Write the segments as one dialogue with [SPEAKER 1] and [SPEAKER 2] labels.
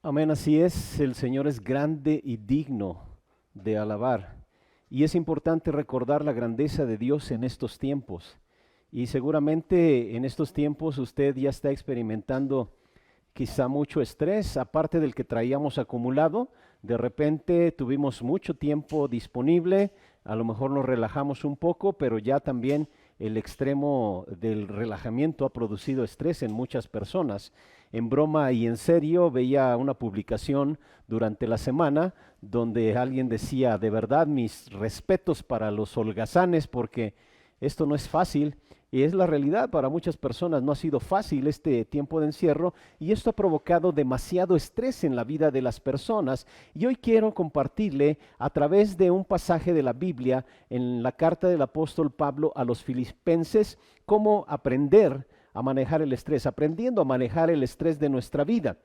[SPEAKER 1] Amén, así es, el Señor es grande y digno de alabar. Y es importante recordar la grandeza de Dios en estos tiempos. Y seguramente en estos tiempos usted ya está experimentando quizá mucho estrés, aparte del que traíamos acumulado. De repente tuvimos mucho tiempo disponible, a lo mejor nos relajamos un poco, pero ya también el extremo del relajamiento ha producido estrés en muchas personas. En broma y en serio veía una publicación durante la semana donde alguien decía, de verdad, mis respetos para los holgazanes porque esto no es fácil. Y es la realidad, para muchas personas no ha sido fácil este tiempo de encierro y esto ha provocado demasiado estrés en la vida de las personas. Y hoy quiero compartirle a través de un pasaje de la Biblia en la carta del apóstol Pablo a los Filipenses cómo aprender a manejar el estrés, aprendiendo a manejar el estrés de nuestra vida.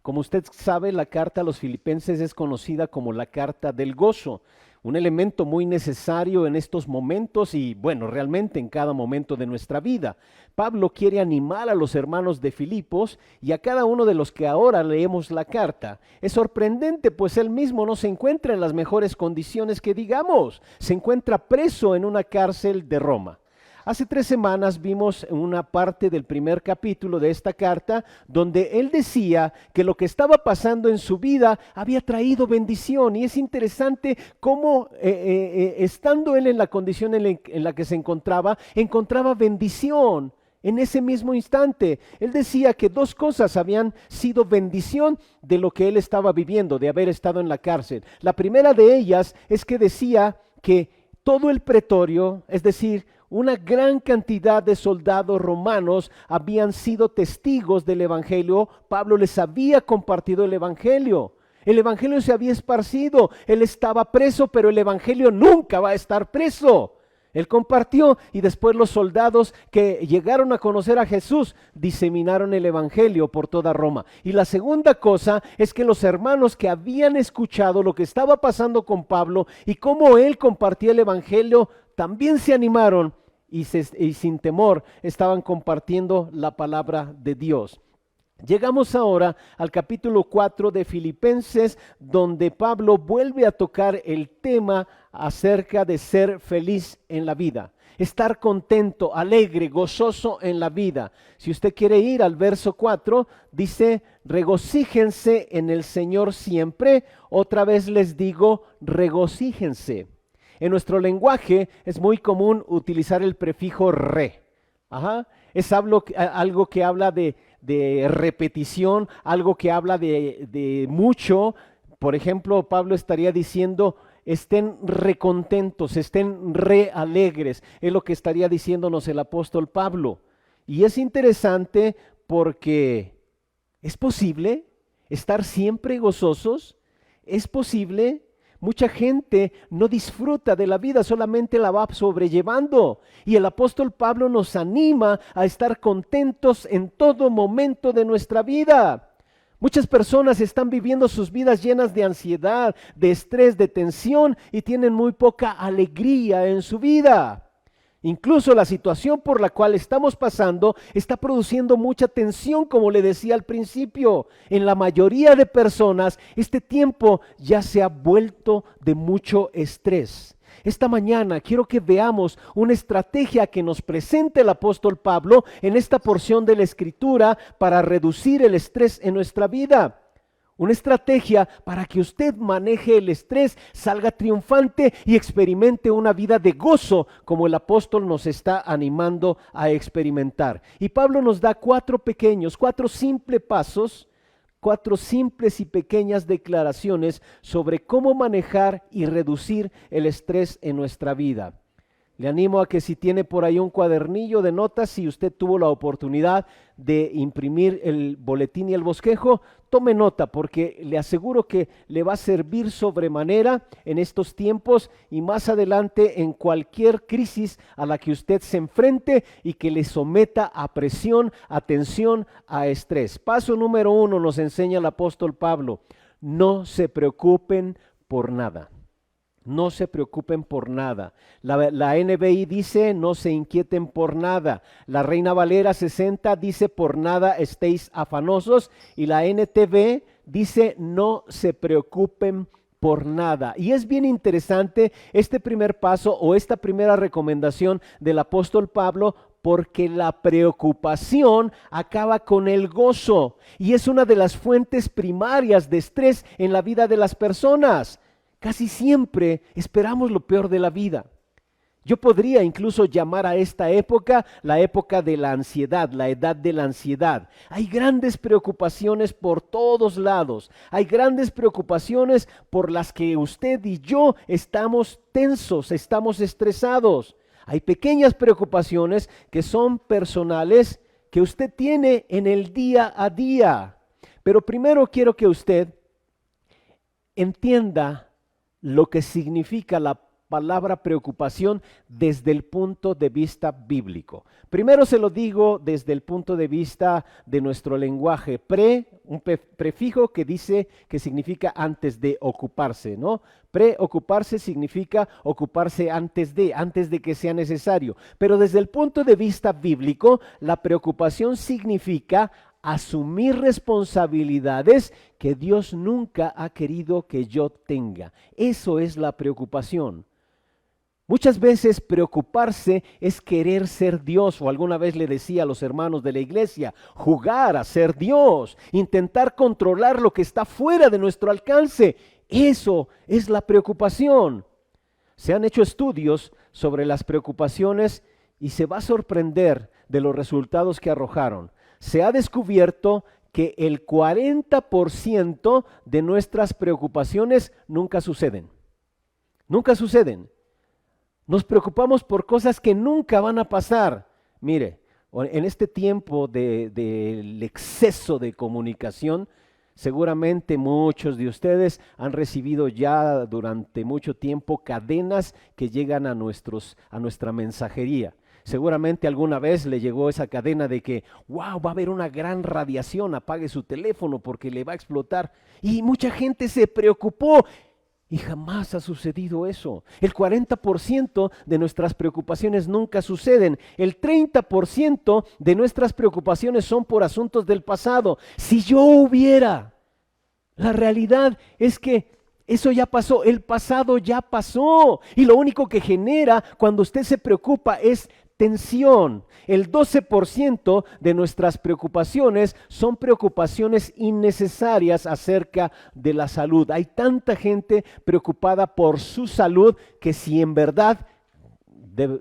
[SPEAKER 1] Como usted sabe, la carta a los Filipenses es conocida como la carta del gozo, un elemento muy necesario en estos momentos y bueno, realmente en cada momento de nuestra vida. Pablo quiere animar a los hermanos de Filipos y a cada uno de los que ahora leemos la carta. Es sorprendente, pues él mismo no se encuentra en las mejores condiciones que digamos, se encuentra preso en una cárcel de Roma. Hace 3 semanas vimos una parte del primer capítulo de esta carta donde él decía que lo que estaba pasando en su vida había traído bendición y es interesante cómo estando él en la condición en la que se encontraba bendición. En ese mismo instante, él decía que 2 cosas habían sido bendición de lo que él estaba viviendo, de haber estado en la cárcel. La primera de ellas es que decía que todo el pretorio, es decir, una gran cantidad de soldados romanos habían sido testigos del evangelio. Pablo les había compartido el evangelio. El evangelio se había esparcido. Él estaba preso, pero el evangelio nunca va a estar preso. Él compartió y después los soldados que llegaron a conocer a Jesús diseminaron el evangelio por toda Roma. Y la segunda cosa es que los hermanos que habían escuchado lo que estaba pasando con Pablo y cómo él compartía el evangelio, también se animaron y sin temor estaban compartiendo la palabra de Dios. Llegamos ahora al capítulo 4 de Filipenses, donde Pablo vuelve a tocar el tema acerca de ser feliz en la vida, estar contento, alegre, gozoso en la vida. Si usted quiere ir al verso 4, dice, regocíjense en el Señor siempre. Otra vez les digo, regocíjense. En nuestro lenguaje es muy común utilizar el prefijo re. Es algo que habla de repetición, algo que habla de mucho. Por ejemplo, Pablo estaría diciendo, estén recontentos, estén re alegres. Es lo que estaría diciéndonos el apóstol Pablo. Y es interesante porque es posible estar siempre gozosos, es posible. Mucha gente no disfruta de la vida, solamente la va sobrellevando. Y el apóstol Pablo nos anima a estar contentos en todo momento de nuestra vida. Muchas personas están viviendo sus vidas llenas de ansiedad, de estrés, de tensión y tienen muy poca alegría en su vida. Incluso la situación por la cual estamos pasando está produciendo mucha tensión, como le decía al principio. En la mayoría de personas, este tiempo ya se ha vuelto de mucho estrés. Esta mañana quiero que veamos una estrategia que nos presenta el apóstol Pablo en esta porción de la Escritura para reducir el estrés en nuestra vida. Una estrategia para que usted maneje el estrés, salga triunfante y experimente una vida de gozo como el apóstol nos está animando a experimentar. Y Pablo nos da 4 simples pasos, 4 simples y pequeñas declaraciones sobre cómo manejar y reducir el estrés en nuestra vida. Le animo a que si tiene por ahí un cuadernillo de notas, si usted tuvo la oportunidad de imprimir el boletín y el bosquejo, tome nota porque le aseguro que le va a servir sobremanera en estos tiempos y más adelante en cualquier crisis a la que usted se enfrente y que le someta a presión, a tensión, a estrés. Paso número 1 nos enseña el apóstol Pablo: no se preocupen por nada. No se preocupen por nada. La NBI dice, no se inquieten por nada. La Reina Valera 60 dice, por nada estéis afanosos. Y la NTV dice, no se preocupen por nada. Y es bien interesante este primer paso o esta primera recomendación del apóstol Pablo, porque la preocupación acaba con el gozo y es una de las fuentes primarias de estrés en la vida de las personas. Casi siempre esperamos lo peor de la vida. Yo podría incluso llamar a esta época la época de la ansiedad, la edad de la ansiedad. Hay grandes preocupaciones por todos lados. Hay grandes preocupaciones por las que usted y yo estamos tensos, estamos estresados. Hay pequeñas preocupaciones que son personales que usted tiene en el día a día. Pero primero quiero que usted entienda lo que significa la palabra preocupación desde el punto de vista bíblico. Primero se lo digo desde el punto de vista de nuestro lenguaje. Un prefijo que dice que significa antes de ocuparse, ¿no? Preocuparse significa ocuparse antes de que sea necesario. Pero desde el punto de vista bíblico, la preocupación significa asumir responsabilidades que Dios nunca ha querido que yo tenga. Eso es la preocupación. Muchas veces preocuparse es querer ser Dios, o alguna vez le decía a los hermanos de la iglesia, jugar a ser Dios, intentar controlar lo que está fuera de nuestro alcance. Eso es la preocupación. Se han hecho estudios sobre las preocupaciones y se va a sorprender de los resultados que arrojaron. Se ha descubierto que el 40% de nuestras preocupaciones nunca suceden. Nunca suceden. Nos preocupamos por cosas que nunca van a pasar. Mire, en este tiempo del exceso de comunicación, seguramente muchos de ustedes han recibido ya durante mucho tiempo cadenas que llegan a nuestra mensajería. Seguramente alguna vez le llegó esa cadena de que, wow, va a haber una gran radiación, apague su teléfono porque le va a explotar. Y mucha gente se preocupó. Y jamás ha sucedido eso. El 40% de nuestras preocupaciones nunca suceden. El 30% de nuestras preocupaciones son por asuntos del pasado. Si yo hubiera, la realidad es que eso ya pasó, el pasado ya pasó. Y lo único que genera cuando usted se preocupa es tensión. El 12% de nuestras preocupaciones son preocupaciones innecesarias acerca de la salud. Hay tanta gente preocupada por su salud que si en verdad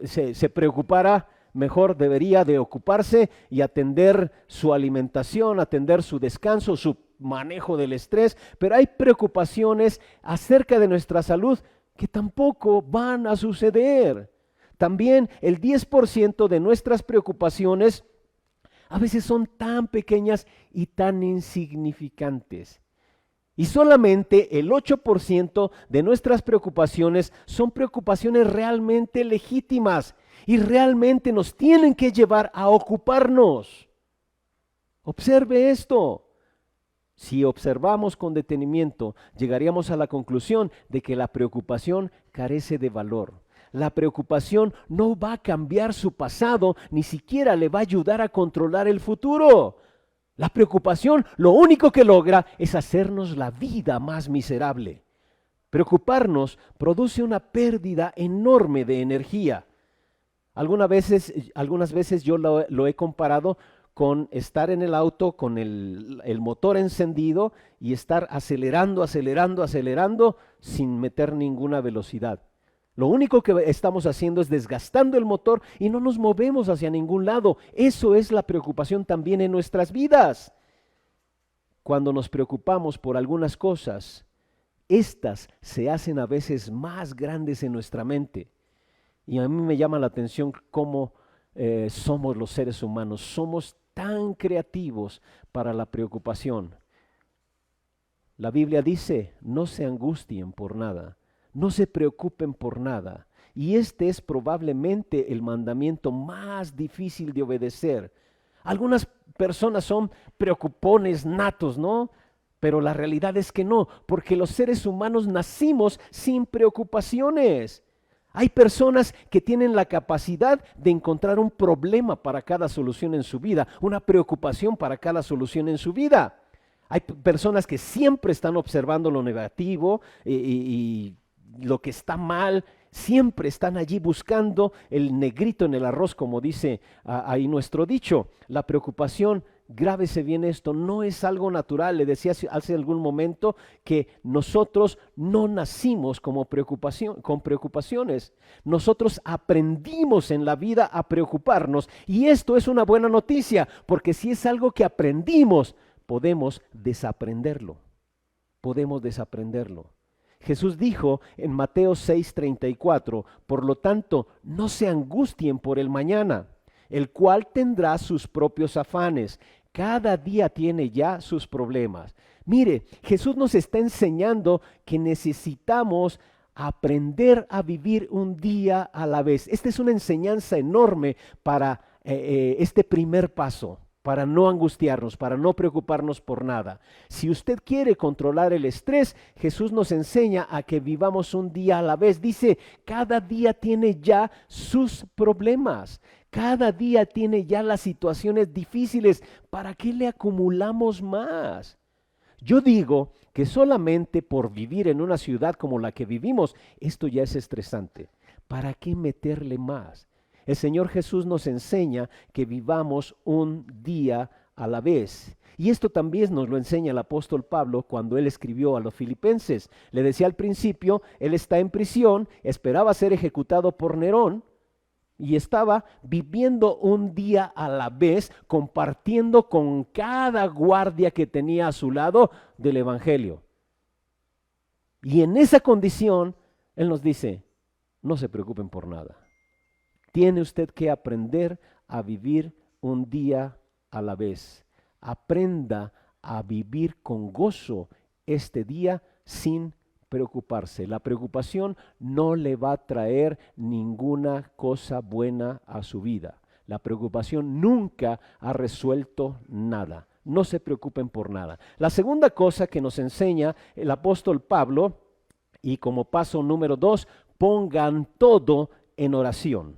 [SPEAKER 1] se preocupara, mejor debería de ocuparse y atender su alimentación, atender su descanso, su manejo del estrés. Pero hay preocupaciones acerca de nuestra salud que tampoco van a suceder. También el 10% de nuestras preocupaciones a veces son tan pequeñas y tan insignificantes. Y solamente el 8% de nuestras preocupaciones son preocupaciones realmente legítimas y realmente nos tienen que llevar a ocuparnos. Observe esto. Si observamos con detenimiento, llegaríamos a la conclusión de que la preocupación carece de valor. La preocupación no va a cambiar su pasado, ni siquiera le va a ayudar a controlar el futuro. La preocupación lo único que logra es hacernos la vida más miserable. Preocuparnos produce una pérdida enorme de energía. Algunas veces yo lo he comparado con estar en el auto con el motor encendido y estar acelerando sin meter ninguna velocidad. Lo único que estamos haciendo es desgastando el motor y no nos movemos hacia ningún lado. Eso es la preocupación también en nuestras vidas. Cuando nos preocupamos por algunas cosas, estas se hacen a veces más grandes en nuestra mente. Y a mí me llama la atención cómo somos los seres humanos. Somos tan creativos para la preocupación. La Biblia dice, no se angustien por nada. No se preocupen por nada. Y este es probablemente el mandamiento más difícil de obedecer. Algunas personas son preocupones natos, ¿no? Pero la realidad es que no, porque los seres humanos nacimos sin preocupaciones. Hay personas que tienen la capacidad de encontrar un problema para cada solución en su vida, una preocupación para cada solución en su vida. Hay personas que siempre están observando lo negativo y lo que está mal, siempre están allí buscando el negrito en el arroz, como dice ahí nuestro dicho. La preocupación, grábese bien esto, no es algo natural. Le decía hace algún momento que nosotros no nacimos con preocupaciones. Nosotros aprendimos en la vida a preocuparnos, y esto es una buena noticia, porque si es algo que aprendimos, podemos desaprenderlo. Podemos desaprenderlo. Jesús dijo en Mateo 6:34, por lo tanto, no se angustien por el mañana, el cual tendrá sus propios afanes. Cada día tiene ya sus problemas. Mire, Jesús nos está enseñando que necesitamos aprender a vivir un día a la vez. Esta es una enseñanza enorme para este primer paso, para no angustiarnos, para no preocuparnos por nada. Si usted quiere controlar el estrés, Jesús nos enseña a que vivamos un día a la vez. Dice, cada día tiene ya sus problemas. Cada día tiene ya las situaciones difíciles. ¿Para qué le acumulamos más? Yo digo que solamente por vivir en una ciudad como la que vivimos, esto ya es estresante. ¿Para qué meterle más? El Señor Jesús nos enseña que vivamos un día a la vez. Y esto también nos lo enseña el apóstol Pablo cuando él escribió a los filipenses. Le decía al principio, él está en prisión, esperaba ser ejecutado por Nerón, y estaba viviendo un día a la vez, compartiendo con cada guardia que tenía a su lado del evangelio. Y en esa condición, él nos dice, no se preocupen por nada. Tiene usted que aprender a vivir un día a la vez. Aprenda a vivir con gozo este día sin preocuparse. La preocupación no le va a traer ninguna cosa buena a su vida. La preocupación nunca ha resuelto nada. No se preocupen por nada. La segunda cosa que nos enseña el apóstol Pablo, y como paso número 2, pongan todo en oración.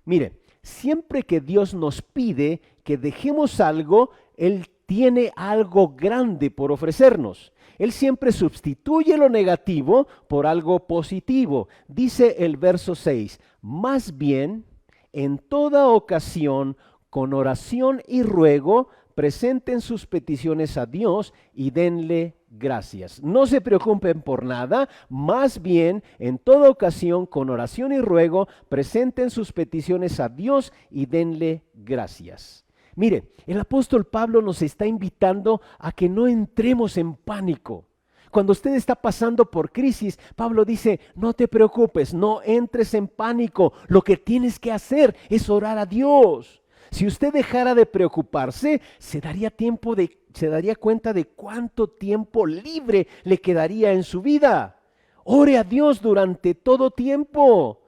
[SPEAKER 1] Mire, siempre que Dios nos pide que dejemos algo, Él tiene algo grande por ofrecernos. Él siempre sustituye lo negativo por algo positivo. Dice el verso 6, más bien, en toda ocasión, con oración y ruego, presenten sus peticiones a Dios y denle gracias. No se preocupen por nada, más bien, en toda ocasión, con oración y ruego, presenten sus peticiones a Dios y denle gracias. Mire, el apóstol Pablo nos está invitando a que no entremos en pánico. Cuando usted está pasando por crisis, Pablo dice, no te preocupes, no entres en pánico. Lo que tienes que hacer es orar a Dios. Si usted dejara de preocuparse, se daría cuenta de cuánto tiempo libre le quedaría en su vida. Ore a Dios durante todo tiempo.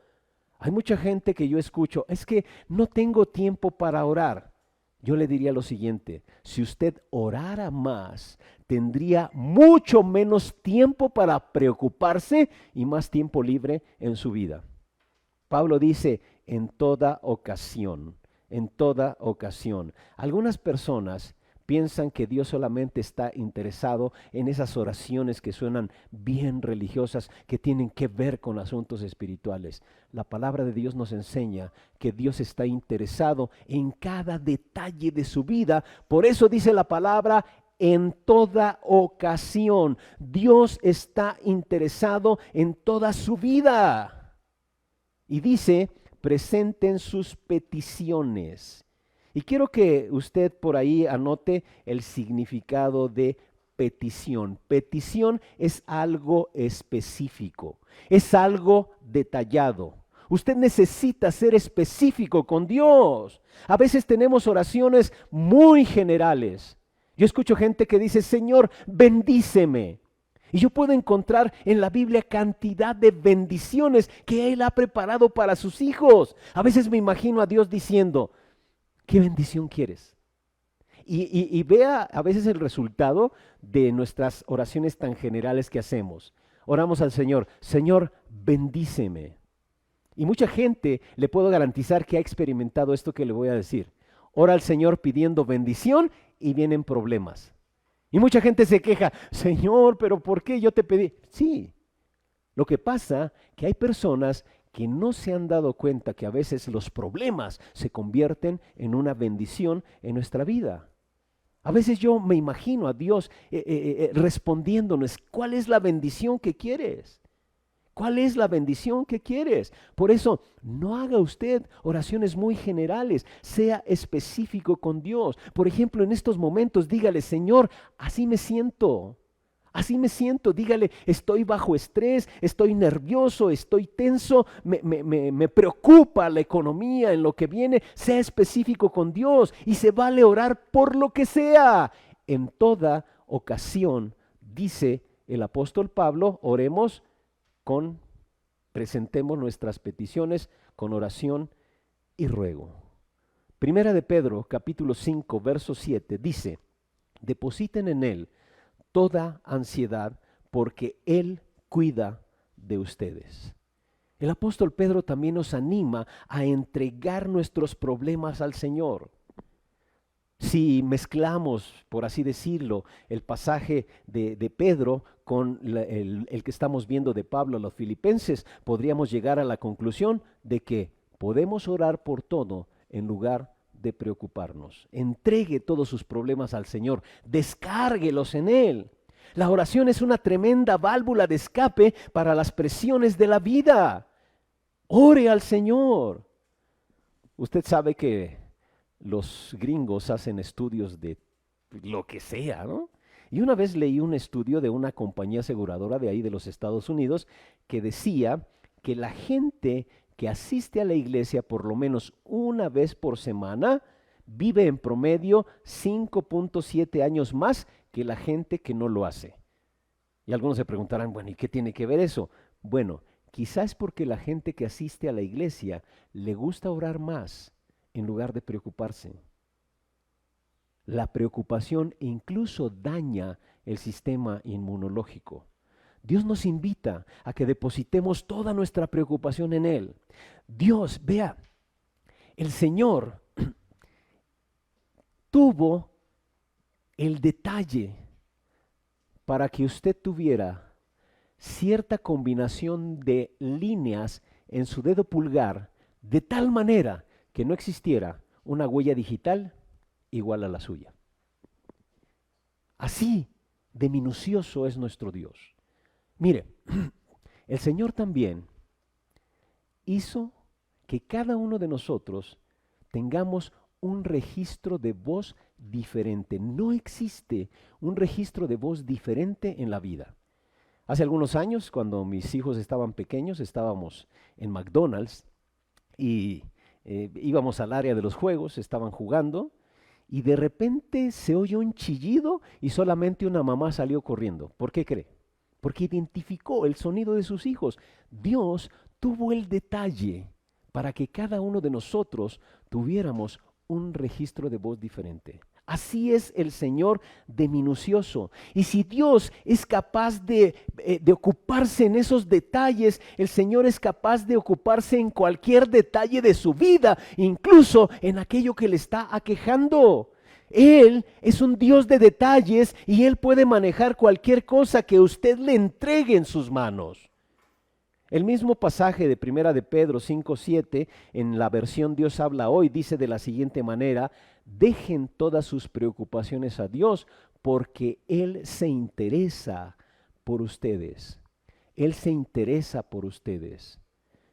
[SPEAKER 1] Hay mucha gente que yo escucho, es que no tengo tiempo para orar. Yo le diría lo siguiente, si usted orara más, tendría mucho menos tiempo para preocuparse y más tiempo libre en su vida. Pablo dice, en toda ocasión. En toda ocasión. Algunas personas piensan que Dios solamente está interesado en esas oraciones que suenan bien religiosas, que tienen que ver con asuntos espirituales. La palabra de Dios nos enseña que Dios está interesado en cada detalle de su vida. Por eso dice la palabra, en toda ocasión. Dios está interesado en toda su vida. Y dice, presenten sus peticiones. Y quiero que usted por ahí anote el significado de petición. Petición es algo específico, es algo detallado. Usted necesita ser específico con Dios. A veces tenemos oraciones muy generales. Yo escucho gente que dice, Señor, bendíceme. Y yo puedo encontrar en la Biblia cantidad de bendiciones que Él ha preparado para sus hijos. A veces me imagino a Dios diciendo, ¿qué bendición quieres? Y vea a veces el resultado de nuestras oraciones tan generales que hacemos. Oramos al Señor, Señor, bendíceme. Y mucha gente le puedo garantizar que ha experimentado esto que le voy a decir. Ora al Señor pidiendo bendición y vienen problemas. Y mucha gente se queja, Señor, pero ¿por qué yo te pedí? Sí, lo que pasa que hay personas que no se han dado cuenta que a veces los problemas se convierten en una bendición en nuestra vida. A veces yo me imagino a Dios respondiéndonos, ¿cuál es la bendición que quieres? ¿Cuál es la bendición que quieres? Por eso, no haga usted oraciones muy generales, sea específico con Dios. Por ejemplo, en estos momentos, dígale, Señor, así me siento. Así me siento, dígale, estoy bajo estrés, estoy nervioso, estoy tenso, me preocupa la economía en lo que viene. Sea específico con Dios y se vale orar por lo que sea. En toda ocasión, dice el apóstol Pablo, oremos presentemos nuestras peticiones con oración y ruego. Primera de Pedro, capítulo 5, verso 7, dice, depositen en Él toda ansiedad, porque Él cuida de ustedes. El apóstol Pedro también nos anima a entregar nuestros problemas al Señor. Si mezclamos, por así decirlo, el pasaje de Pedro con el que estamos viendo de Pablo a los filipenses, podríamos llegar a la conclusión de que podemos orar por todo en lugar de preocuparnos. Entregue todos sus problemas al Señor, descárguelos en Él. La oración es una tremenda válvula de escape para las presiones de la vida. Ore al Señor. Usted sabe que los gringos hacen estudios de lo que sea, ¿no? Y una vez leí un estudio de una compañía aseguradora de ahí de los Estados Unidos que decía que la gente que asiste a la iglesia por lo menos una vez por semana vive en promedio 5.7 años más que la gente que no lo hace. Y algunos se preguntarán, bueno, ¿y qué tiene que ver eso? Bueno, quizás porque la gente que asiste a la iglesia le gusta orar más en lugar de preocuparse. La preocupación incluso daña el sistema inmunológico. Dios nos invita a que depositemos toda nuestra preocupación en Él. Dios, vea, el Señor tuvo el detalle para que usted tuviera cierta combinación de líneas en su dedo pulgar, de tal manera que no existiera una huella digital igual a la suya. Así de minucioso es nuestro Dios. Mire, el Señor también hizo que cada uno de nosotros tengamos un registro de voz diferente. No existe un registro de voz diferente en la vida. Hace algunos años, cuando mis hijos estaban pequeños, estábamos en McDonald's y íbamos al área de los juegos, estaban jugando y de repente se oye un chillido y solamente una mamá salió corriendo. ¿Por qué cree? Porque identificó el sonido de sus hijos. Dios tuvo el detalle para que cada uno de nosotros tuviéramos un registro de voz diferente. Así es el Señor de minucioso. Y si Dios es capaz de ocuparse en esos detalles, el Señor es capaz de ocuparse en cualquier detalle de su vida, incluso en aquello que le está aquejando. Él es un Dios de detalles y Él puede manejar cualquier cosa que usted le entregue en sus manos. El mismo pasaje de Primera de Pedro 5:7, en la versión Dios habla hoy, dice de la siguiente manera: dejen todas sus preocupaciones a Dios, porque Él se interesa por ustedes. Él se interesa por ustedes.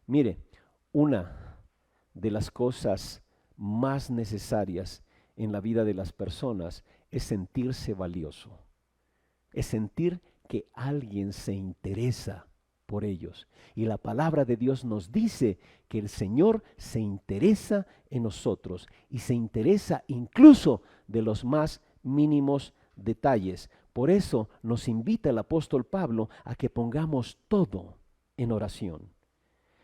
[SPEAKER 1] Mire, una de las cosas más necesarias en la vida de las personas es sentirse valioso. Es sentir que alguien se interesa por ellos. Y la palabra de Dios nos dice que el Señor se interesa en nosotros y se interesa incluso de los más mínimos detalles. Por eso nos invita el apóstol Pablo a que pongamos todo en oración.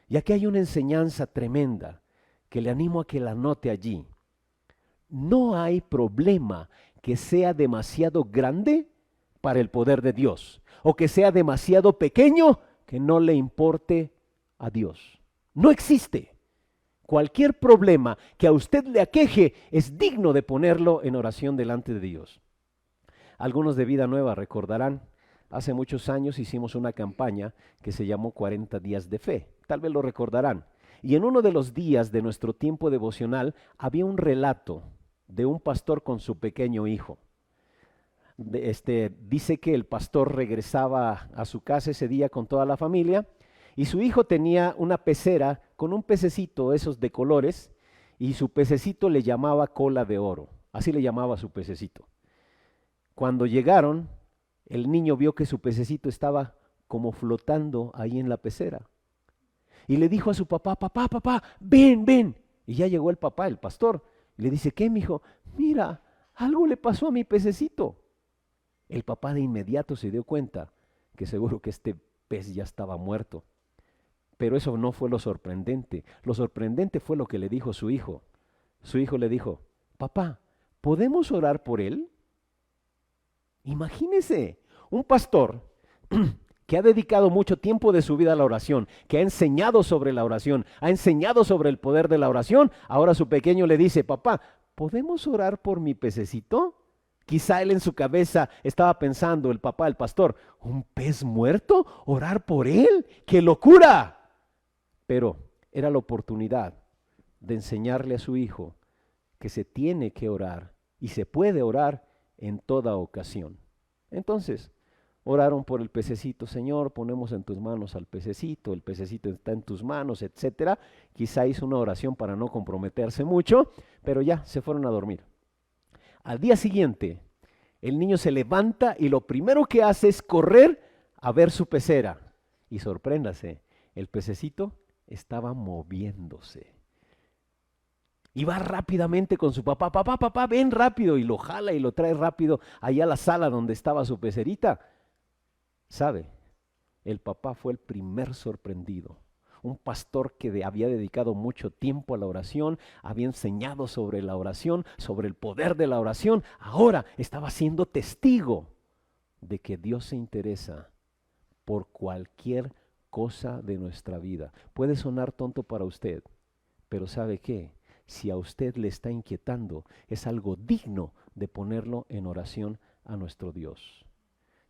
[SPEAKER 1] Y aquí hay una enseñanza tremenda que le animo a que la anote allí. No hay problema que sea demasiado grande para el poder de Dios o que sea demasiado pequeño que no le importe a Dios. No existe. Cualquier problema que a usted le aqueje es digno de ponerlo en oración delante de Dios. Algunos de Vida Nueva recordarán, hace muchos años hicimos una campaña que se llamó 40 días de fe. Tal vez lo recordarán. Y en uno de los días de nuestro tiempo devocional había un relato de un pastor con su pequeño hijo. Dice que el pastor regresaba a su casa ese día con toda la familia y su hijo tenía una pecera con un pececito, esos de colores, y su pececito le llamaba cola de oro, así le llamaba a su pececito. Cuando llegaron, el niño vio que su pececito estaba como flotando ahí en la pecera. Y le dijo a su papá, papá, ven, ven. Y ya llegó el papá, el pastor, y le dice, ¿qué, mijo? Mira, algo le pasó a mi pececito. El papá de inmediato se dio cuenta que seguro que este pez ya estaba muerto. Pero eso no fue lo sorprendente. Lo sorprendente fue lo que le dijo su hijo. Su hijo le dijo, papá, ¿podemos orar por él? Imagínese, un pastor que ha dedicado mucho tiempo de su vida a la oración, que ha enseñado sobre la oración, ha enseñado sobre el poder de la oración. Ahora su pequeño le dice, papá, ¿podemos orar por mi pececito? Quizá él en su cabeza estaba pensando, el papá, el pastor, ¿un pez muerto? ¿Orar por él? ¡Qué locura! Pero era la oportunidad de enseñarle a su hijo que se tiene que orar y se puede orar en toda ocasión. Entonces, oraron por el pececito, Señor, ponemos en tus manos al pececito, el pececito está en tus manos, etcétera. Quizá hizo una oración para no comprometerse mucho, pero ya se fueron a dormir. Al día siguiente, el niño se levanta y lo primero que hace es correr a ver su pecera. Y sorpréndase, el pececito estaba moviéndose. Y va rápidamente con su papá, papá, ven rápido, y lo jala y lo trae rápido allá a la sala donde estaba su pecerita. ¿Sabe? El papá fue el primer sorprendido. Un pastor que había dedicado mucho tiempo a la oración, había enseñado sobre la oración, sobre el poder de la oración, ahora estaba siendo testigo de que Dios se interesa por cualquier cosa de nuestra vida. Puede sonar tonto para usted, pero ¿sabe qué? Si a usted le está inquietando, es algo digno de ponerlo en oración a nuestro Dios.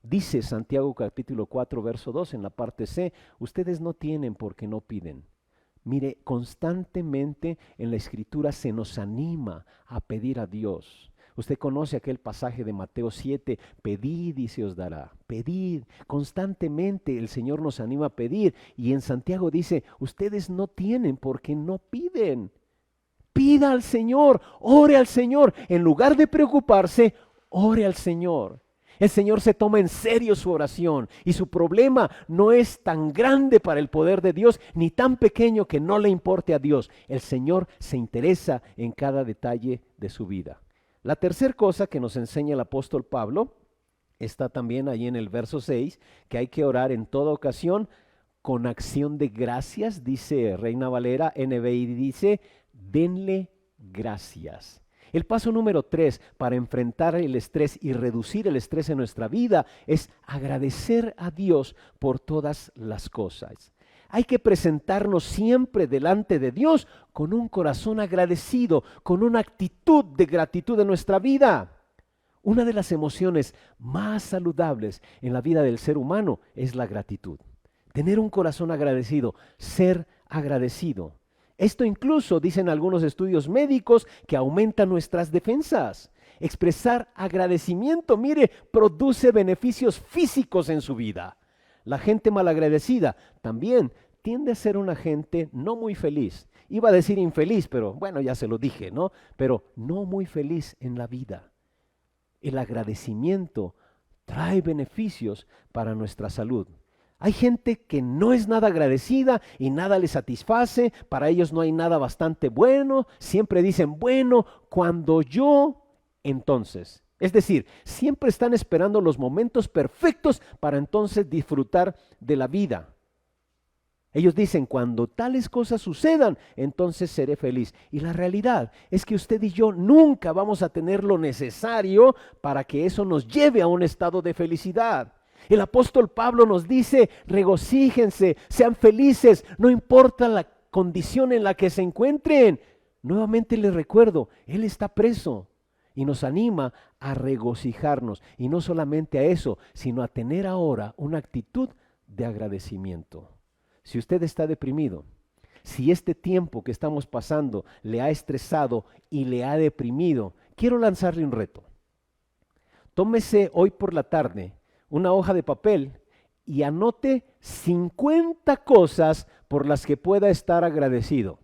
[SPEAKER 1] Dice Santiago capítulo 4, verso 2 en la parte C, ustedes no tienen porque no piden. Mire, constantemente en la Escritura se nos anima a pedir a Dios. Usted conoce aquel pasaje de Mateo 7, pedid y se os dará. Pedid, constantemente el Señor nos anima a pedir. Y en Santiago dice, ustedes no tienen porque no piden. Pida al Señor, ore al Señor. En lugar de preocuparse, ore al Señor. El Señor se toma en serio su oración y su problema no es tan grande para el poder de Dios ni tan pequeño que no le importe a Dios. El Señor se interesa en cada detalle de su vida. La tercera cosa que nos enseña el apóstol Pablo está también ahí en el verso 6, que hay que orar en toda ocasión con acción de gracias, dice Reina Valera, NBI dice, denle gracias. El paso número 3 para enfrentar el estrés y reducir el estrés en nuestra vida es agradecer a Dios por todas las cosas. Hay que presentarnos siempre delante de Dios con un corazón agradecido, con una actitud de gratitud en nuestra vida. Una de las emociones más saludables en la vida del ser humano es la gratitud. Tener un corazón agradecido, ser agradecido. Esto incluso, dicen algunos estudios médicos, que aumenta nuestras defensas. Expresar agradecimiento, mire, produce beneficios físicos en su vida. La gente malagradecida también tiende a ser una gente no muy feliz. Iba a decir infeliz, pero bueno, ya se lo dije, ¿no? Pero no muy feliz en la vida. El agradecimiento trae beneficios para nuestra salud. Hay gente que no es nada agradecida y nada les satisface, para ellos no hay nada bastante bueno, siempre dicen, bueno, cuando yo, entonces. Es decir, siempre están esperando los momentos perfectos para entonces disfrutar de la vida. Ellos dicen, cuando tales cosas sucedan, entonces seré feliz. Y la realidad es que usted y yo nunca vamos a tener lo necesario para que eso nos lleve a un estado de felicidad. El apóstol Pablo nos dice, regocíjense, sean felices, no importa la condición en la que se encuentren. Nuevamente les recuerdo, él está preso. y nos anima a regocijarnos. Y no solamente a eso, sino a tener ahora una actitud de agradecimiento. Si usted está deprimido, si este tiempo que estamos pasando le ha estresado y le ha deprimido, quiero lanzarle un reto. Tómese hoy por la tarde una hoja de papel y anote 50 cosas por las que pueda estar agradecido.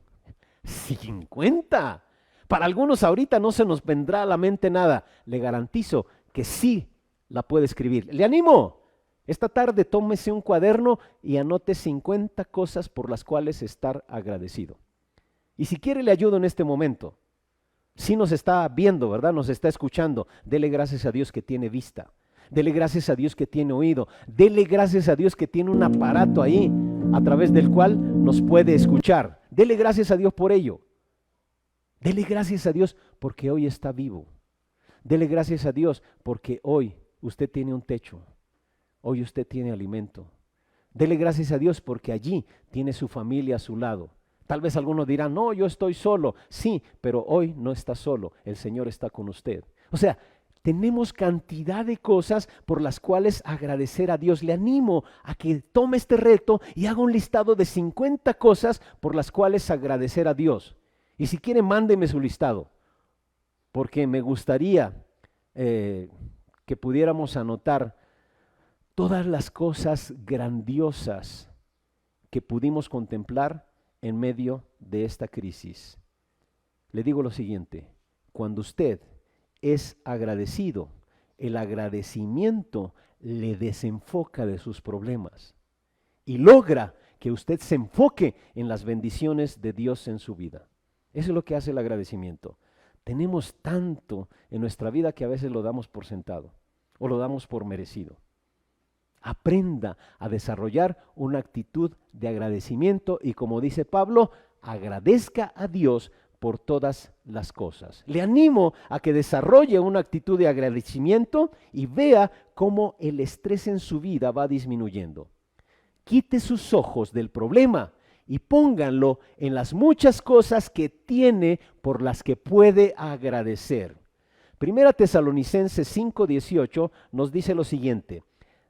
[SPEAKER 1] 50. Para algunos ahorita no se nos vendrá a la mente nada. Le garantizo que sí la puede escribir. Le animo. Esta tarde tómese un cuaderno y anote 50 cosas por las cuales estar agradecido. Y si quiere le ayudo en este momento. Si nos está viendo, ¿verdad? Nos está escuchando. Dele gracias a Dios que tiene vista. Dele gracias a Dios que tiene oído. Dele gracias a Dios que tiene un aparato ahí a través del cual nos puede escuchar. Dele gracias a Dios por ello. Dele gracias a Dios porque hoy está vivo. Dele gracias a Dios porque hoy usted tiene un techo. Hoy usted tiene alimento. Dele gracias a Dios porque allí tiene su familia a su lado. Tal vez algunos dirán, no, yo estoy solo. Sí, pero hoy no está solo. El Señor está con usted. O sea, tenemos cantidad de cosas por las cuales agradecer a Dios. Le animo a que tome este reto y haga un listado de 50 cosas por las cuales agradecer a Dios. Y si quiere, mándeme su listado, porque me gustaría que pudiéramos anotar todas las cosas grandiosas que pudimos contemplar en medio de esta crisis. Le digo lo siguiente, cuando usted es agradecido, el agradecimiento le desenfoca de sus problemas y logra que usted se enfoque en las bendiciones de Dios en su vida. Eso es lo que hace el agradecimiento. Tenemos tanto en nuestra vida que a veces lo damos por sentado o lo damos por merecido. Aprenda a desarrollar una actitud de agradecimiento y, como dice Pablo, agradezca a Dios por todas las cosas. Le animo a que desarrolle una actitud de agradecimiento y vea cómo el estrés en su vida va disminuyendo. Quite sus ojos del problema y pónganlo en las muchas cosas que tiene por las que puede agradecer. Primera Tesalonicenses 5:18 nos dice lo siguiente: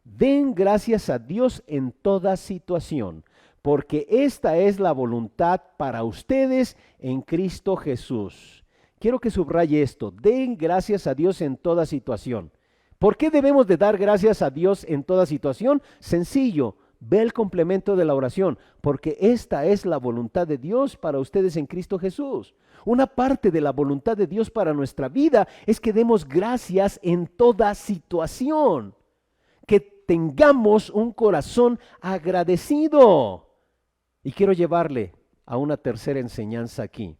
[SPEAKER 1] den gracias a Dios en toda situación, porque esta es la voluntad para ustedes en Cristo Jesús. Quiero que subraye esto: den gracias a Dios en toda situación. ¿Por qué debemos de dar gracias a Dios en toda situación? Sencillo, ve el complemento de la oración, porque esta es la voluntad de Dios para ustedes en Cristo Jesús. Una parte de la voluntad de Dios para nuestra vida es que demos gracias en toda situación, que tengamos un corazón agradecido. Y quiero llevarle a una tercera enseñanza aquí.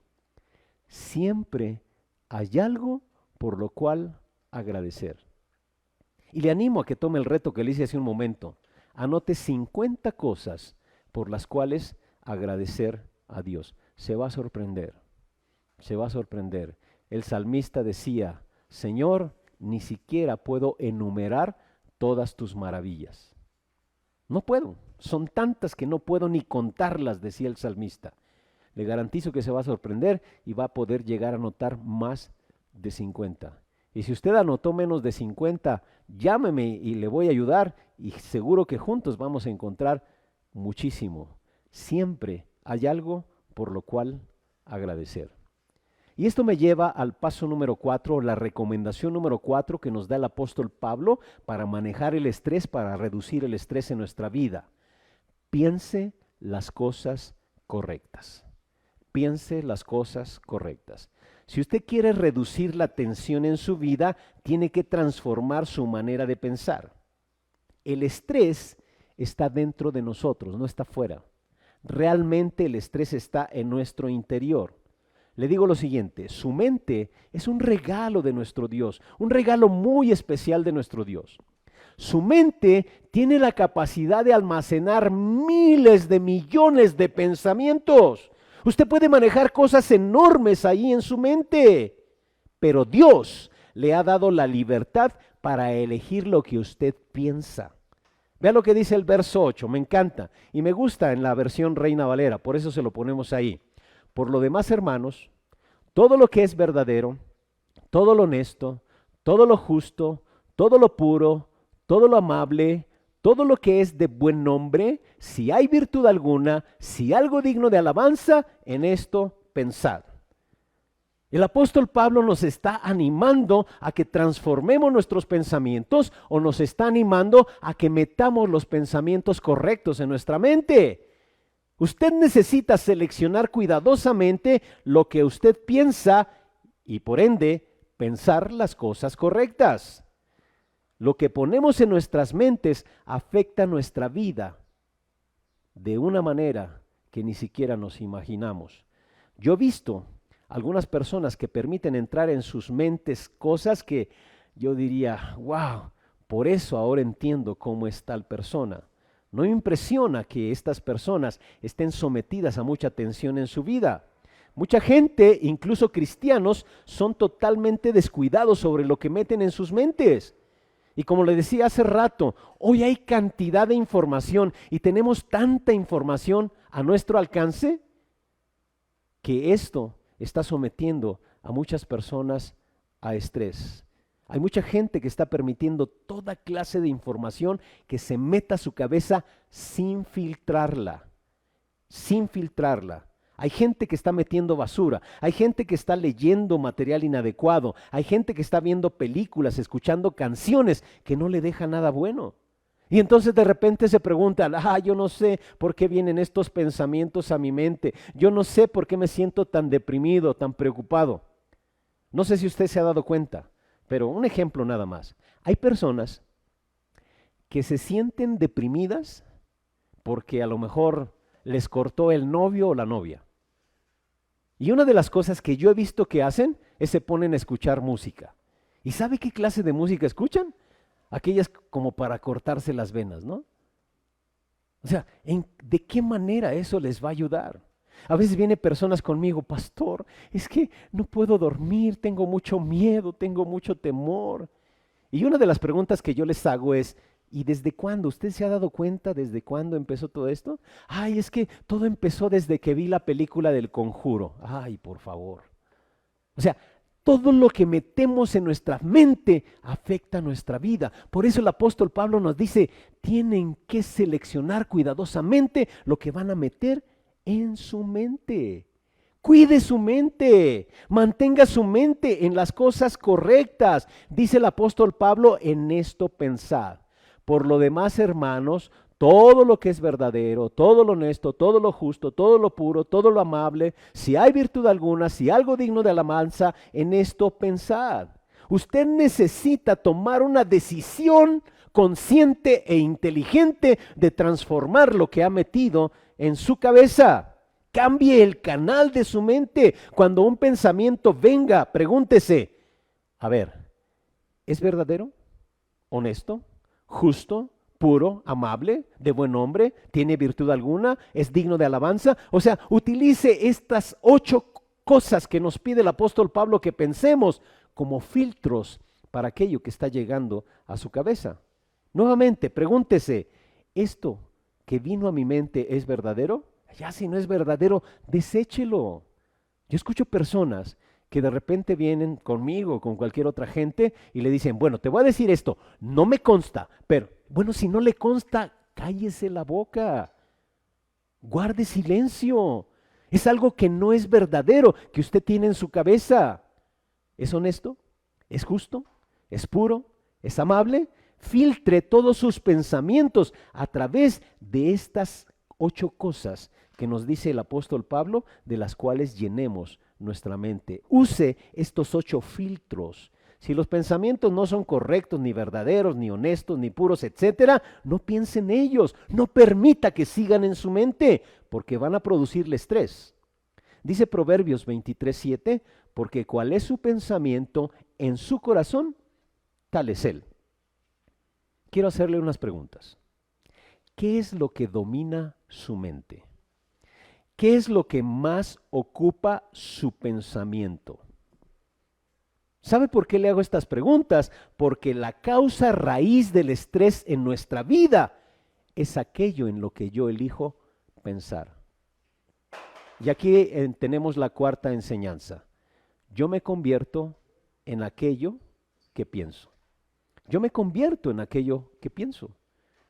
[SPEAKER 1] Siempre hay algo por lo cual agradecer. Y le animo a que tome el reto que le hice hace un momento. Anote 50 cosas por las cuales agradecer a Dios. Se va a sorprender, se va a sorprender. El salmista decía, Señor, ni siquiera puedo enumerar todas tus maravillas. No puedo, son tantas que no puedo ni contarlas, decía el salmista. Le garantizo que se va a sorprender y va a poder llegar a anotar más de 50. Y si usted anotó menos de 50, llámeme y le voy a ayudar y seguro que juntos vamos a encontrar muchísimo. Siempre hay algo por lo cual agradecer. Y esto me lleva al paso número 4, la recomendación número 4 que nos da el apóstol Pablo para manejar el estrés, para reducir el estrés en nuestra vida. Piense las cosas correctas. Piense las cosas correctas. Si usted quiere reducir la tensión en su vida, tiene que transformar su manera de pensar. El estrés está dentro de nosotros, no está fuera. Realmente el estrés está en nuestro interior. Le digo lo siguiente, su mente es un regalo de nuestro Dios, un regalo muy especial de nuestro Dios. Su mente tiene la capacidad de almacenar miles de millones de pensamientos. Usted puede manejar cosas enormes ahí en su mente, pero Dios le ha dado la libertad para elegir lo que usted piensa. Vea lo que dice el verso 8, me encanta y me gusta en la versión Reina Valera, por eso se lo ponemos ahí. Por lo demás, hermanos, todo lo que es verdadero, todo lo honesto, todo lo justo, todo lo puro, todo lo amable, todo lo que es de buen nombre, si hay virtud alguna, si algo digno de alabanza, en esto pensad. El apóstol Pablo nos está animando a que transformemos nuestros pensamientos o nos está animando a que metamos los pensamientos correctos en nuestra mente. Usted necesita seleccionar cuidadosamente lo que usted piensa y por ende pensar las cosas correctas. Lo que ponemos en nuestras mentes afecta nuestra vida de una manera que ni siquiera nos imaginamos. Yo he visto algunas personas que permiten entrar en sus mentes cosas que yo diría, wow, por eso ahora entiendo cómo es tal persona. No me impresiona que estas personas estén sometidas a mucha tensión en su vida. Mucha gente, incluso cristianos, son totalmente descuidados sobre lo que meten en sus mentes. Y como le decía hace rato, hoy hay cantidad de información y tenemos tanta información a nuestro alcance que esto está sometiendo a muchas personas a estrés. Hay mucha gente que está permitiendo toda clase de información que se meta a su cabeza sin filtrarla, sin filtrarla. Hay gente que está metiendo basura, hay gente que está leyendo material inadecuado, hay gente que está viendo películas, escuchando canciones que no le dejan nada bueno. Y entonces de repente se preguntan, yo no sé por qué vienen estos pensamientos a mi mente, yo no sé por qué me siento tan deprimido, tan preocupado. No sé si usted se ha dado cuenta, pero un ejemplo nada más. Hay personas que se sienten deprimidas porque a lo mejor les cortó el novio o la novia. Y una de las cosas que yo he visto que hacen es se ponen a escuchar música. ¿Y sabe qué clase de música escuchan? Aquellas como para cortarse las venas, ¿no? O sea, ¿de qué manera eso les va a ayudar? A veces vienen personas conmigo, pastor, es que no puedo dormir, tengo mucho miedo, tengo mucho temor. Y una de las preguntas que yo les hago es, ¿y desde cuándo? ¿Usted se ha dado cuenta desde cuándo empezó todo esto? Ay, es que todo empezó desde que vi la película del Conjuro. Ay, por favor. O sea, todo lo que metemos en nuestra mente afecta nuestra vida. Por eso el apóstol Pablo nos dice, tienen que seleccionar cuidadosamente lo que van a meter en su mente. Cuide su mente, mantenga su mente en las cosas correctas. Dice el apóstol Pablo, en esto pensad. Por lo demás, hermanos, todo lo que es verdadero, todo lo honesto, todo lo justo, todo lo puro, todo lo amable, si hay virtud alguna, si algo digno de alabanza, en esto pensad. Usted necesita tomar una decisión consciente e inteligente de transformar lo que ha metido en su cabeza. Cambie el canal de su mente. Cuando un pensamiento venga, pregúntese, a ver, ¿es verdadero? ¿Honesto? ¿Justo? ¿Puro? ¿Amable? ¿De buen hombre? ¿Tiene virtud alguna? ¿Es digno de alabanza? O sea, utilice estas 8 cosas que nos pide el apóstol Pablo que pensemos como filtros para aquello que está llegando a su cabeza. Nuevamente, pregúntese, ¿esto que vino a mi mente es verdadero? Ya si no es verdadero, deséchelo. Yo escucho personas que de repente vienen conmigo, con cualquier otra gente, y le dicen, bueno, te voy a decir esto, no me consta, pero bueno, si no le consta, cállese la boca, guarde silencio. Es algo que no es verdadero, que usted tiene en su cabeza. ¿Es honesto? ¿Es justo? ¿Es puro? ¿Es amable? Filtre todos sus pensamientos a través de estas 8 cosas que nos dice el apóstol Pablo, de las cuales llenemos nuestra mente. Use estos 8 filtros. Si los pensamientos no son correctos, ni verdaderos, ni honestos, ni puros, etcétera, no piense en ellos. No permita que sigan en su mente, porque van a producirle estrés. Dice Proverbios 23:7, porque cuál es su pensamiento en su corazón, tal es él. Quiero hacerle unas preguntas. ¿Qué es lo que domina su mente? ¿Qué es lo que más ocupa su pensamiento? ¿Sabe por qué le hago estas preguntas? Porque la causa raíz del estrés en nuestra vida es aquello en lo que yo elijo pensar. Y aquí tenemos la cuarta enseñanza. Yo me convierto en aquello que pienso. Yo me convierto en aquello que pienso.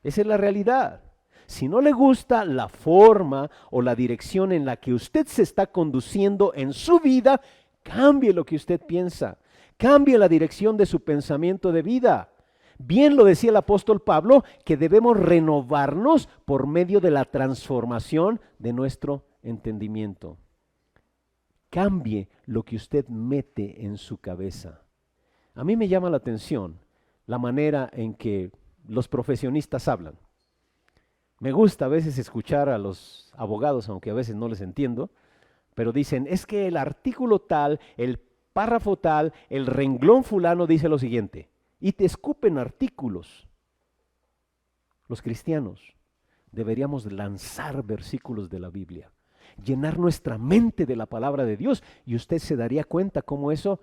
[SPEAKER 1] Esa es la realidad. Si no le gusta la forma o la dirección en la que usted se está conduciendo en su vida, cambie lo que usted piensa. Cambie la dirección de su pensamiento de vida. Bien lo decía el apóstol Pablo, que debemos renovarnos por medio de la transformación de nuestro entendimiento. Cambie lo que usted mete en su cabeza. A mí me llama la atención la manera en que los profesionistas hablan. Me gusta a veces escuchar a los abogados, aunque a veces no les entiendo, pero dicen, es que el artículo tal, el párrafo tal, el renglón fulano dice lo siguiente, y te escupen artículos. Los cristianos deberíamos lanzar versículos de la Biblia, llenar nuestra mente de la palabra de Dios, y usted se daría cuenta cómo eso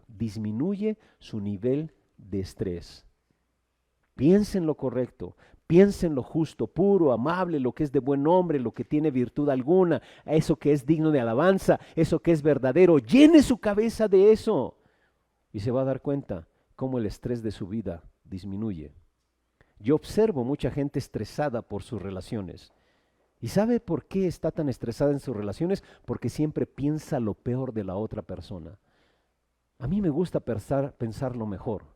[SPEAKER 1] disminuye su nivel de estrés. Piensa en lo correcto, piensa en lo justo, puro, amable, lo que es de buen nombre, lo que tiene virtud alguna, eso que es digno de alabanza, eso que es verdadero. Llene su cabeza de eso y se va a dar cuenta cómo el estrés de su vida disminuye. Yo observo mucha gente estresada por sus relaciones. ¿Y sabe por qué está tan estresada en sus relaciones? Porque siempre piensa lo peor de la otra persona. A mí me gusta pensar lo mejor.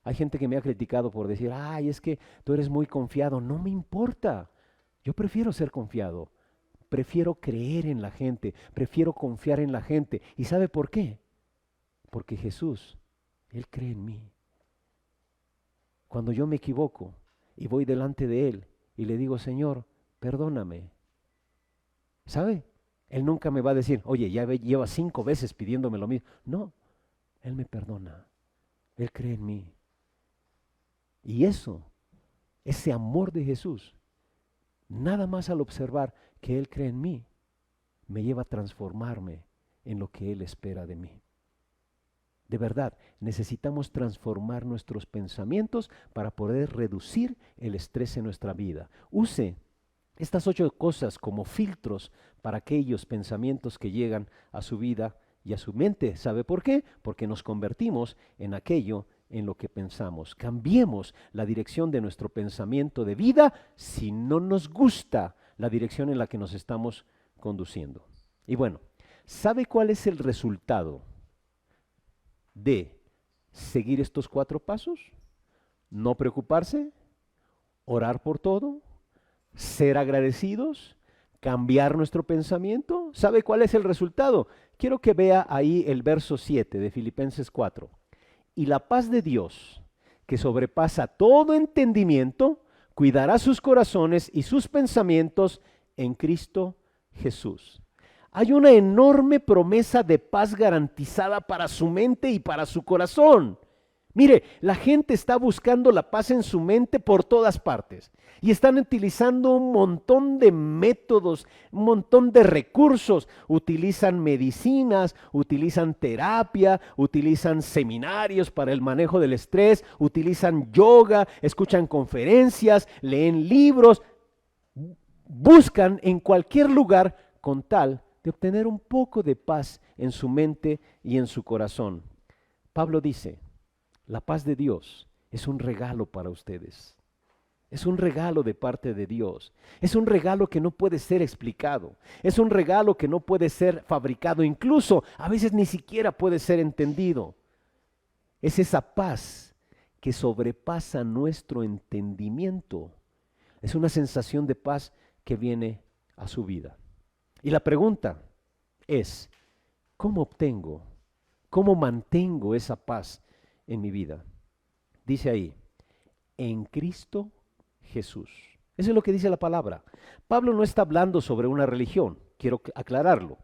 [SPEAKER 1] Hay gente que me ha criticado por decir, ay, es que tú eres muy confiado. No me importa. Yo prefiero ser confiado. Prefiero creer en la gente. Prefiero confiar en la gente. ¿Y sabe por qué? Porque Jesús, Él cree en mí. Cuando yo me equivoco y voy delante de Él y le digo, Señor, perdóname. ¿Sabe? Él nunca me va a decir, oye, ya llevas 5 veces pidiéndome lo mismo. No, Él me perdona. Él cree en mí. Y eso, ese amor de Jesús, nada más al observar que Él cree en mí, me lleva a transformarme en lo que Él espera de mí. De verdad, necesitamos transformar nuestros pensamientos para poder reducir el estrés en nuestra vida. Use estas 8 cosas como filtros para aquellos pensamientos que llegan a su vida y a su mente. ¿Sabe por qué? Porque nos convertimos en aquello en lo que pensamos. Cambiemos la dirección de nuestro pensamiento de vida si no nos gusta la dirección en la que nos estamos conduciendo. Y bueno, ¿sabe cuál es el resultado de seguir estos 4 pasos? No preocuparse, orar por todo, ser agradecidos, cambiar nuestro pensamiento. ¿Sabe cuál es el resultado? Quiero que vea ahí el verso 7 de Filipenses 4. Y la paz de Dios, que sobrepasa todo entendimiento, cuidará sus corazones y sus pensamientos en Cristo Jesús. Hay una enorme promesa de paz garantizada para su mente y para su corazón. Mire, la gente está buscando la paz en su mente por todas partes y están utilizando un montón de métodos, un montón de recursos. Utilizan medicinas, utilizan terapia, utilizan seminarios para el manejo del estrés, utilizan yoga, escuchan conferencias, leen libros, buscan en cualquier lugar con tal de obtener un poco de paz en su mente y en su corazón. Pablo dice, la paz de Dios es un regalo para ustedes. Es un regalo de parte de Dios. Es un regalo que no puede ser explicado. Es un regalo que no puede ser fabricado. Incluso a veces ni siquiera puede ser entendido. Es esa paz que sobrepasa nuestro entendimiento. Es una sensación de paz que viene a su vida. Y la pregunta es, ¿cómo obtengo, cómo mantengo esa paz en mi vida? Dice ahí, en Cristo Jesús. Eso es lo que dice la palabra. Pablo no está hablando sobre una religión, quiero aclararlo.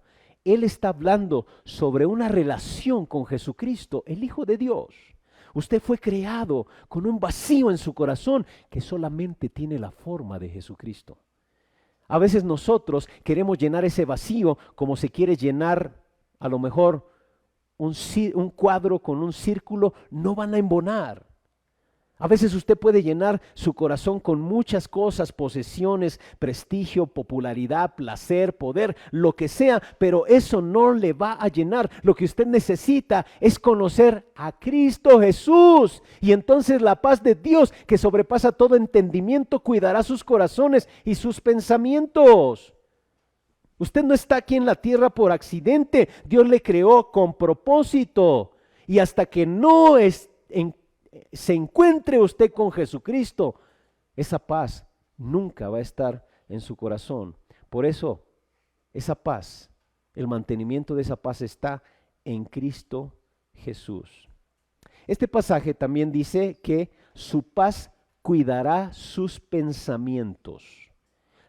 [SPEAKER 1] Él está hablando sobre una relación con Jesucristo, el Hijo de Dios. Usted fue creado con un vacío en su corazón que solamente tiene la forma de Jesucristo. A veces nosotros queremos llenar ese vacío como se quiere llenar a lo mejor un cuadro con un círculo, no van a embonar. A veces usted puede llenar su corazón con muchas cosas, posesiones, prestigio, popularidad, placer, poder, lo que sea, pero eso no le va a llenar. Lo que usted necesita es conocer a Cristo Jesús. Y entonces la paz de Dios, que sobrepasa todo entendimiento, cuidará sus corazones y sus pensamientos. Usted no está aquí en la tierra por accidente. Dios le creó con propósito. Y hasta que no se encuentre usted con Jesucristo, esa paz nunca va a estar en su corazón. Por eso, esa paz, el mantenimiento de esa paz está en Cristo Jesús. Este pasaje también dice que su paz cuidará sus pensamientos.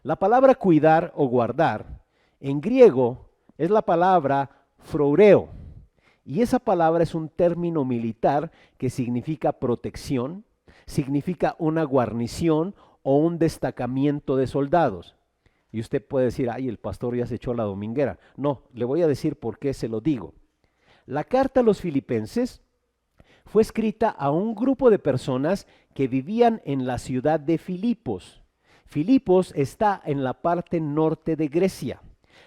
[SPEAKER 1] La palabra cuidar o guardar en griego es la palabra phroureo. Y esa palabra es un término militar que significa protección, significa una guarnición o un destacamiento de soldados. Y usted puede decir, ay, el pastor ya se echó la dominguera. No, le voy a decir por qué se lo digo. La carta a los Filipenses fue escrita a un grupo de personas que vivían en la ciudad de Filipos. Filipos está en la parte norte de Grecia.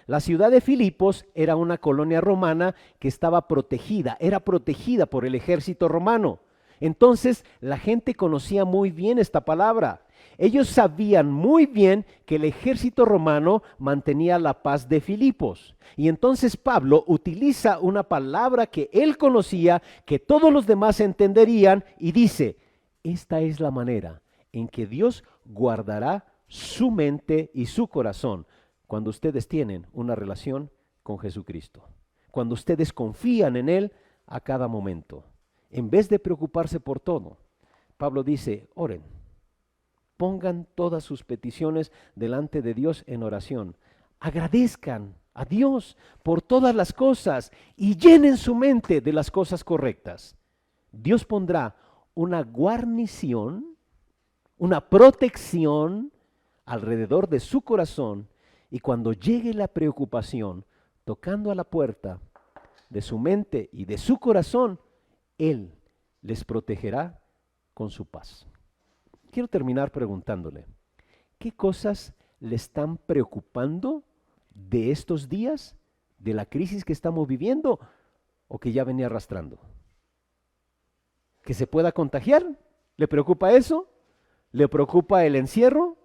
[SPEAKER 1] La ciudad de Filipos era una colonia romana que estaba protegida, era protegida por el ejército romano. Entonces la gente conocía muy bien esta palabra. Ellos sabían muy bien que el ejército romano mantenía la paz de Filipos. Y entonces Pablo utiliza una palabra que él conocía, que todos los demás entenderían, y dice, esta es la manera en que Dios guardará su mente y su corazón cuando ustedes tienen una relación con Jesucristo, cuando ustedes confían en Él a cada momento. En vez de preocuparse por todo, Pablo dice, oren, pongan todas sus peticiones delante de Dios en oración, agradezcan a Dios por todas las cosas y llenen su mente de las cosas correctas. Dios pondrá una guarnición, una protección alrededor de su corazón. Y cuando llegue la preocupación tocando a la puerta de su mente y de su corazón, Él les protegerá con su paz. Quiero terminar preguntándole, ¿qué cosas le están preocupando de estos días, de la crisis que estamos viviendo o que ya venía arrastrando? ¿Que se pueda contagiar? ¿Le preocupa eso? ¿Le preocupa el encierro?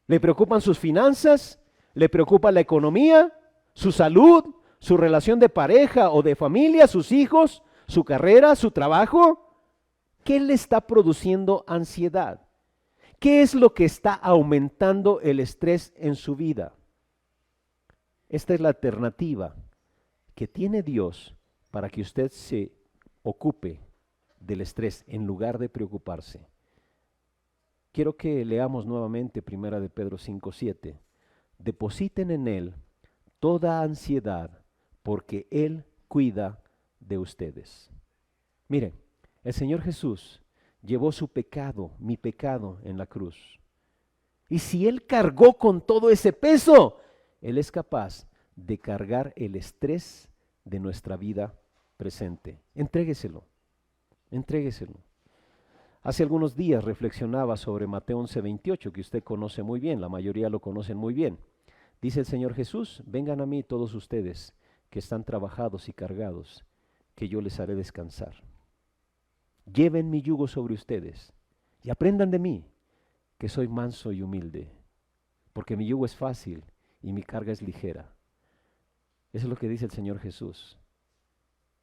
[SPEAKER 1] ¿Le preocupan sus finanzas? ¿Le preocupa la economía, su salud, su relación de pareja o de familia, sus hijos, su carrera, su trabajo? ¿Qué le está produciendo ansiedad? ¿Qué es lo que está aumentando el estrés en su vida? Esta es la alternativa que tiene Dios para que usted se ocupe del estrés en lugar de preocuparse. Quiero que leamos nuevamente 1 de Pedro 5:7. Depositen en Él toda ansiedad, porque Él cuida de ustedes. Miren, el Señor Jesús llevó su pecado, mi pecado, en la cruz. Y si Él cargó con todo ese peso, Él es capaz de cargar el estrés de nuestra vida presente. Entrégueselo, entrégueselo. Hace algunos días reflexionaba sobre Mateo 11:28, que usted conoce muy bien, la mayoría lo conocen muy bien. Dice el Señor Jesús, vengan a mí todos ustedes que están trabajados y cargados, que yo les haré descansar. Lleven mi yugo sobre ustedes y aprendan de mí, que soy manso y humilde, porque mi yugo es fácil y mi carga es ligera. Eso es lo que dice el Señor Jesús.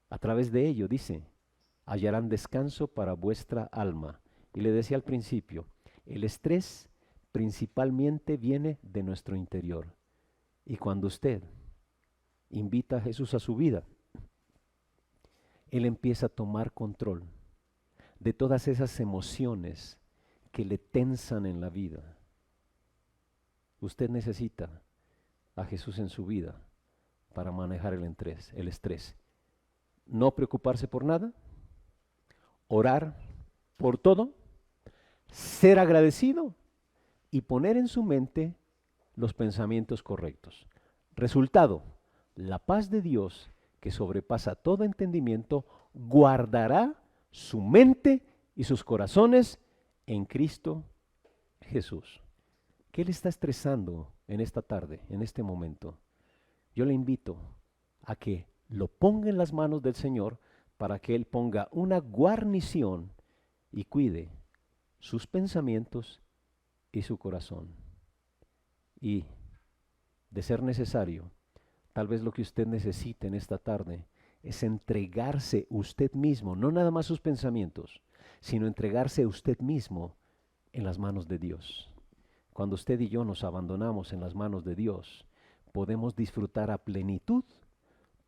[SPEAKER 1] A través de ello, dice, hallarán descanso para vuestra alma. Y le decía al principio, el estrés principalmente viene de nuestro interior. Y cuando usted invita a Jesús a su vida, Él empieza a tomar control de todas esas emociones que le tensan en la vida. Usted necesita a Jesús en su vida para manejar el estrés. No preocuparse por nada, orar por todo, ser agradecido y poner en su mente los pensamientos correctos. Resultado, la paz de Dios, que sobrepasa todo entendimiento, guardará su mente y sus corazones en Cristo Jesús. ¿Qué le está estresando en esta tarde, en este momento? Yo le invito a que lo ponga en las manos del Señor para que Él ponga una guarnición y cuide sus pensamientos y su corazón. Y, de ser necesario, tal vez lo que usted necesite en esta tarde es entregarse usted mismo, no nada más sus pensamientos, sino entregarse usted mismo en las manos de Dios. Cuando usted y yo nos abandonamos en las manos de Dios, podemos disfrutar a plenitud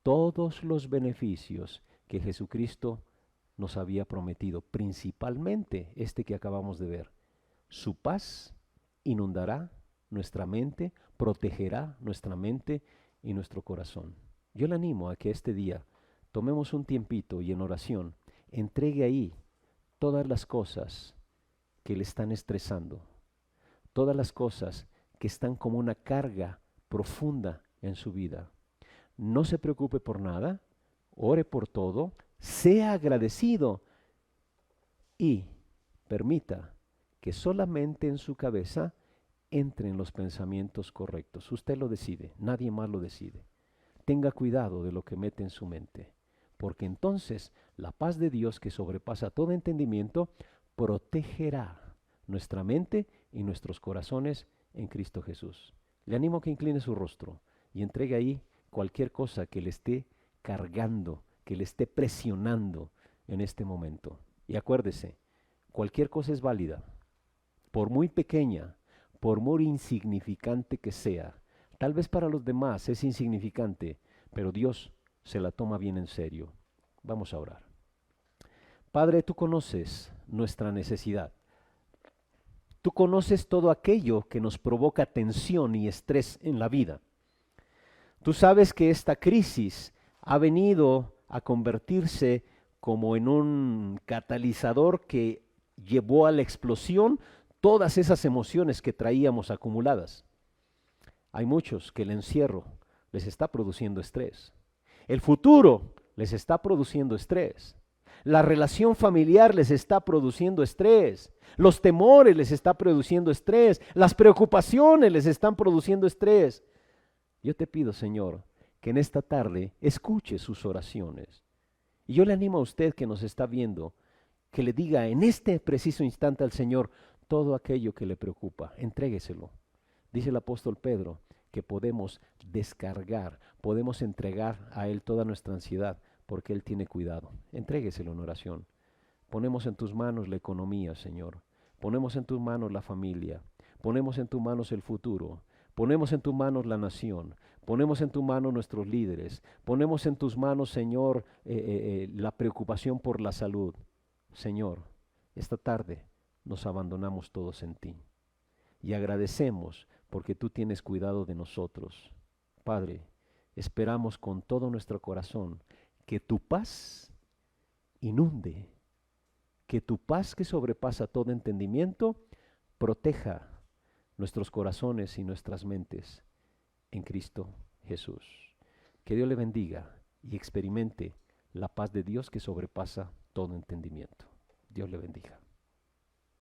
[SPEAKER 1] todos los beneficios que Jesucristo nos había prometido, principalmente este que acabamos de ver. Su paz inundará nuestra mente, protegerá nuestra mente y nuestro corazón. Yo le animo a que este día tomemos un tiempito y en oración entregue ahí todas las cosas que le están estresando, todas las cosas que están como una carga profunda en su vida. No se preocupe por nada, ore por todo, sea agradecido y permita que solamente en su cabeza entren los pensamientos correctos. Usted lo decide, nadie más lo decide. Tenga cuidado de lo que mete en su mente, porque entonces la paz de Dios que sobrepasa todo entendimiento protegerá nuestra mente y nuestros corazones en Cristo Jesús. Le animo a que incline su rostro y entregue ahí cualquier cosa que le esté cargando, que le esté presionando en este momento. Y acuérdese, cualquier cosa es válida, por muy pequeña, por muy insignificante que sea. Tal vez para los demás es insignificante, pero Dios se la toma bien en serio. Vamos a orar. Padre, tú conoces nuestra necesidad. Tú conoces todo aquello que nos provoca tensión y estrés en la vida. Tú sabes que esta crisis ha venido a convertirse como en un catalizador que llevó a la explosión todas esas emociones que traíamos acumuladas. Hay muchos que el encierro les está produciendo estrés. El futuro les está produciendo estrés. La relación familiar les está produciendo estrés. Los temores les está produciendo estrés. Las preocupaciones les están produciendo estrés. Yo te pido, Señor, que en esta tarde escuche sus oraciones. Y yo le animo a usted que nos está viendo, que le diga en este preciso instante al Señor todo aquello que le preocupa. Entrégueselo. Dice el apóstol Pedro que podemos descargar, podemos entregar a Él toda nuestra ansiedad, porque Él tiene cuidado. Entrégueselo en oración. Ponemos en tus manos la economía, Señor. Ponemos en tus manos la familia. Ponemos en tus manos el futuro. Ponemos en tus manos la nación. Ponemos en tus manos nuestros líderes. Ponemos en tus manos, Señor, la preocupación por la salud. Señor, esta tarde nos abandonamos todos en ti. Y agradecemos porque tú tienes cuidado de nosotros. Padre, esperamos con todo nuestro corazón que tu paz inunde, que tu paz que sobrepasa todo entendimiento proteja nuestros corazones y nuestras mentes en Cristo Jesús. Que Dios le bendiga y experimente la paz de Dios que sobrepasa todo entendimiento. Dios le bendiga.